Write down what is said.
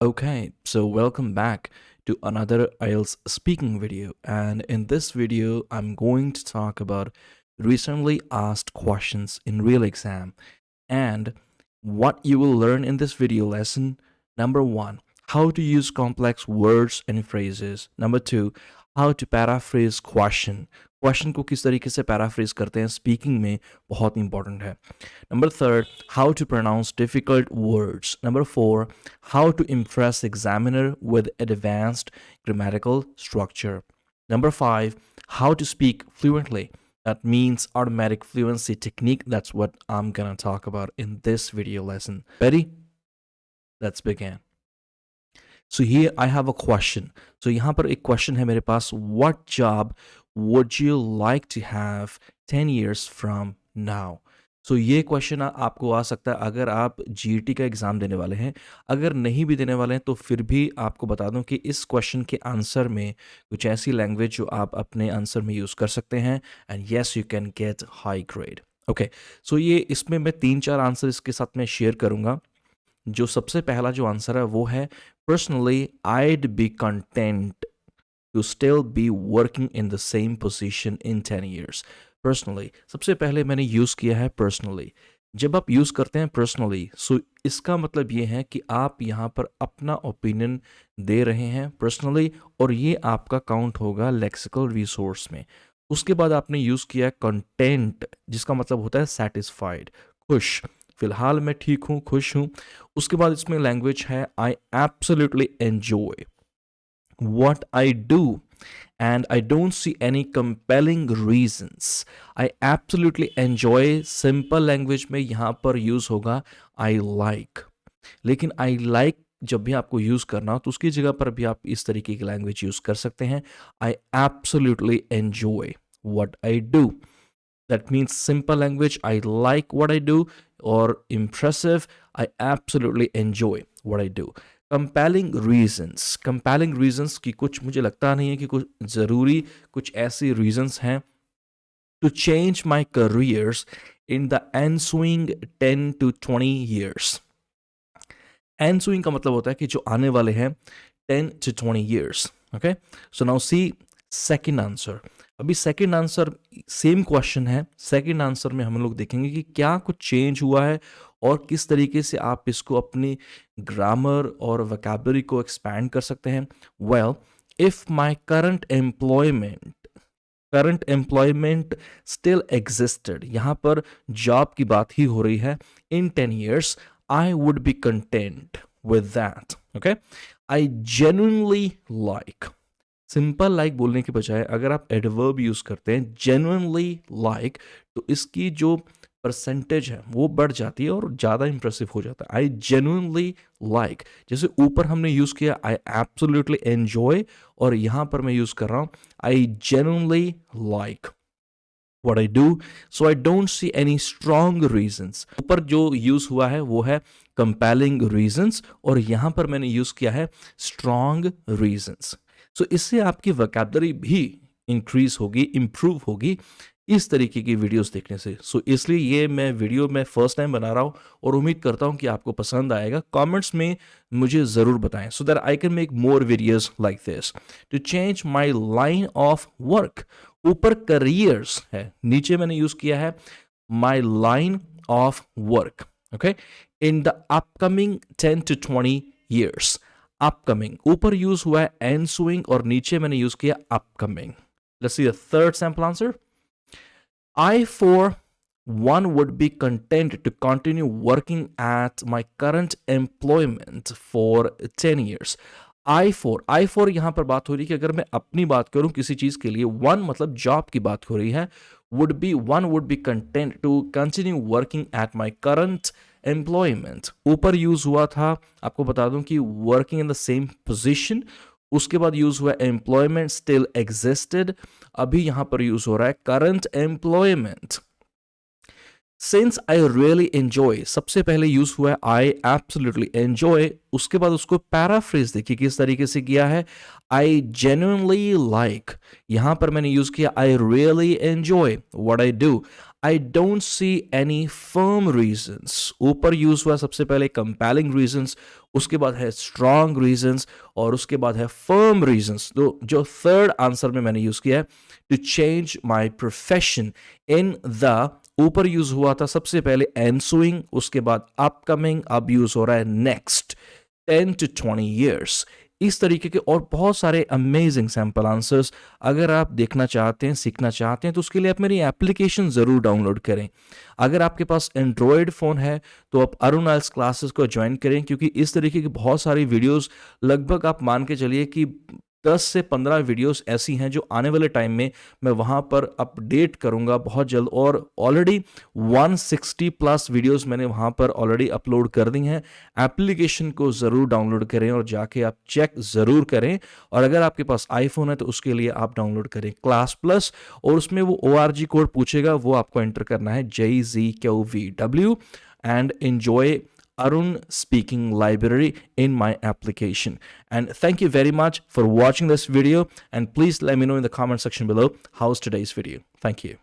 Okay, so welcome back to another IELTS speaking video. And in this video, I'm going to talk about recently asked questions in real exam. And what you will learn in this video lesson: number one, how to use complex words and phrases. Number two, how to paraphrase question को किस तरीके से paraphrase करते हैं speaking में, बहुत important है. Number third, how to pronounce difficult words. Number four, how to impress examiner with advanced grammatical structure. Number 5, how to speak fluently. That means automatic fluency technique. That's what I'm gonna talk about in this video lesson. Ready? Let's begin. So here I have a question. So यहाँ पर एक question है मेरे पास. What job would you like to have 10 years from now? सो ये question आपको आ सकता है अगर आप जीईटी का एग्ज़ाम देने वाले हैं. अगर नहीं भी देने वाले हैं तो फिर भी आपको बता दूं कि इस क्वेश्चन के आंसर में कुछ ऐसी लैंग्वेज जो आप अपने आंसर में यूज़ कर सकते हैं, and yes you can get high grade. Okay, so ये इसमें मैं 3-4 आंसर इसके साथ में शेयर करूंगा. जो सबसे पहला जो आंसर है वो है personally I'd be content to still be working in the same position in 10 years. Personally सबसे पहले मैंने यूज़ किया है पर्सनली. जब आप यूज़ करते हैं पर्सनली, सो इसका मतलब ये है कि आप यहाँ पर अपना ओपिनियन दे रहे हैं पर्सनली, और ये आपका काउंट होगा लेक्सिकल रिसोर्स में. उसके बाद आपने यूज़ किया कंटेंट, जिसका मतलब होता है सेटिस्फाइड, खुश. फिलहाल मैं ठीक हूँ, खुश हूँ. उसके बाद इसमें लैंग्वेज है I absolutely enjoy what I do, and I don't see any compelling reasons. I absolutely enjoy. Simple language में यहाँ पर यूज़ होगा I like. लेकिन I like जब भी आपको यूज़ करना हो तो उसकी जगह पर भी आप इस तरीके की लैंग्वेज यूज़ कर सकते हैं. I absolutely enjoy what I do. That means simple language, I like what I do, or impressive, I absolutely enjoy what I do. Compelling reasons की कुछ मुझे लगता नहीं है कि कुछ ज़रूरी कुछ ऐसी रीजंस हैं. To change my careers in the ensuing 10 to 20 years. Ensuing का मतलब होता है कि जो आने वाले हैं 10 to 20 years. Okay, so now see second answer. अभी सेकेंड आंसर सेम क्वेश्चन है. सेकेंड आंसर में हम लोग देखेंगे कि क्या कुछ चेंज हुआ है और किस तरीके से आप इसको अपनी ग्रामर और वोकैबुलरी को एक्सपैंड कर सकते हैं. Well, if my current employment still existed, यहाँ पर जॉब की बात ही हो रही है, इन 10 years I would be content with that. Okay, I genuinely like. Simple like बोलने के बजाय अगर आप एडवर्ब यूज करते हैं जेन्युइनली लाइक, तो इसकी जो परसेंटेज है वो बढ़ जाती है और ज़्यादा इंप्रेसिव हो जाता है. आई जेन्युइनली लाइक, जैसे ऊपर हमने यूज़ किया आई एब्सोल्युटली एंजॉय, और यहाँ पर मैं यूज़ कर रहा हूँ I genuinely like what I do, so I don't see any strong reasons. ऊपर जो यूज़ हुआ है वो है compelling reasons, और यहाँ पर मैंने यूज़ किया है strong reasons. सो इससे आपकी वोकैबुलरी भी इंक्रीज होगी, इम्प्रूव होगी इस तरीके की वीडियोस देखने से. सो इसलिए ये मैं वीडियो मैं फर्स्ट टाइम बना रहा हूँ और उम्मीद करता हूँ कि आपको पसंद आएगा. कमेंट्स में मुझे ज़रूर बताएं so that I can make more videos like this. To change my line of work, ऊपर करियर्स है, नीचे मैंने यूज़ किया है my line of work. Okay, in the upcoming 10 to 20 years. Upcoming ऊपर यूज हुआ है एनसुइंग, और नीचे मैंने यूज किया upcoming. Let's see the third sample answer. I for one would be content to continue working at my current employment for 10 years. I for यहाँ पर बात हो रही है कि अगर मैं अपनी बात करूँ किसी चीज़ के लिए, one मतलब जॉब की बात हो रही है, one would be content to continue working at my current employment. ऊपर यूज हुआ था, आपको बता दूं कि working in the same position. उसके बाद यूज हुआ employment still existed. अभी यहां पर यूज हो रहा है current employment. Since I really enjoy, सबसे पहले यूज हुआ है I absolutely enjoy. उसके बाद उसको पैराफ्रेज देखिए किस तरीके से किया है, I genuinely like. यहां पर मैंने यूज किया I really enjoy what I do. I don't see any firm reasons. ऊपर यूज हुआ सबसे पहले कंपेलिंग रीजंस, उसके बाद है स्ट्रांग रीजंस और उसके बाद है फर्म रीजंस। तो जो थर्ड आंसर में मैंने यूज किया है to change my profession, in the ऊपर यूज हुआ था सबसे पहले एनसुइंग, उसके बाद अपकमिंग, अब यूज हो रहा है नेक्स्ट 10 to 20 years। इस तरीके के और बहुत सारे अमेजिंग सैम्पल आंसर्स अगर आप देखना चाहते हैं, सीखना चाहते हैं, तो उसके लिए आप मेरी एप्लीकेशन ज़रूर डाउनलोड करें। अगर आपके पास एंड्रॉयड फ़ोन है तो आप अरुण आइल्स क्लासेस को ज्वाइन करें, क्योंकि इस तरीके की बहुत सारी वीडियोस, लगभग आप मान के चलिए कि 10 से 15 वीडियोस ऐसी हैं जो आने वाले टाइम में मैं वहाँ पर अपडेट करूँगा बहुत जल्द। और ऑलरेडी 160 प्लस वीडियोस मैंने वहाँ पर ऑलरेडी अपलोड कर दी हैं। एप्लीकेशन को ज़रूर डाउनलोड करें और जाके आप चेक ज़रूर करें। और अगर आपके पास आईफोन है तो उसके लिए आप डाउनलोड करें क्लास प्लस, और उसमें वो ORG कोड पूछेगा, वो आपको एंटर करना है JZQVW and enjoy Arun speaking library in my application. And thank you very much for watching this video, and please let me know in the comment section below how's today's video. Thank you.